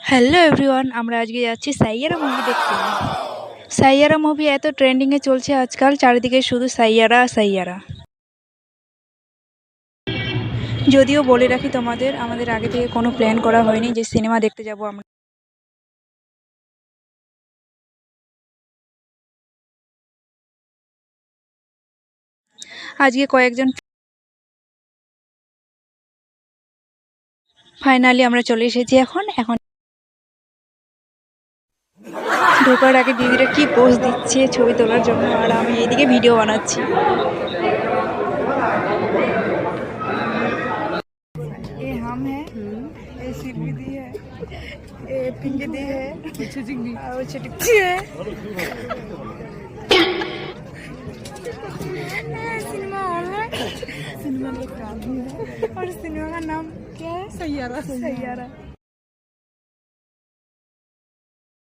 Hello everyone, আমরা আজকে যাচ্ছি সাইয়ারা মুভি দেখতে। সাইয়ারা মুভি এত ট্রেন্ডিংয়ে চলছে আজকাল, চারিদিকে শুধু সাইয়ারা সাইয়ারা। যদিও বলে রাখি তোমাদের, আমাদের আগে থেকে কোনো প্ল্যান করা হয়নি যে সিনেমা দেখতে যাব আমরা। আজকে কয়েকজন ফাইনালি আমরা চলে এসেছি। এখন এখন ঢোকার আগে দিদিরা কি পোজ দিচ্ছে ছবি তোলার জন্য, আর আমি এইদিকে ভিডিও বানাচ্ছি। ये हम है, ये सिल्वी दी है, ये पिंकी दी है, और छोटी है। सिनेमा हॉल है, सिनेमा लोग है और सिनेमा का नाम क्या है? सैयारा। सैयारा।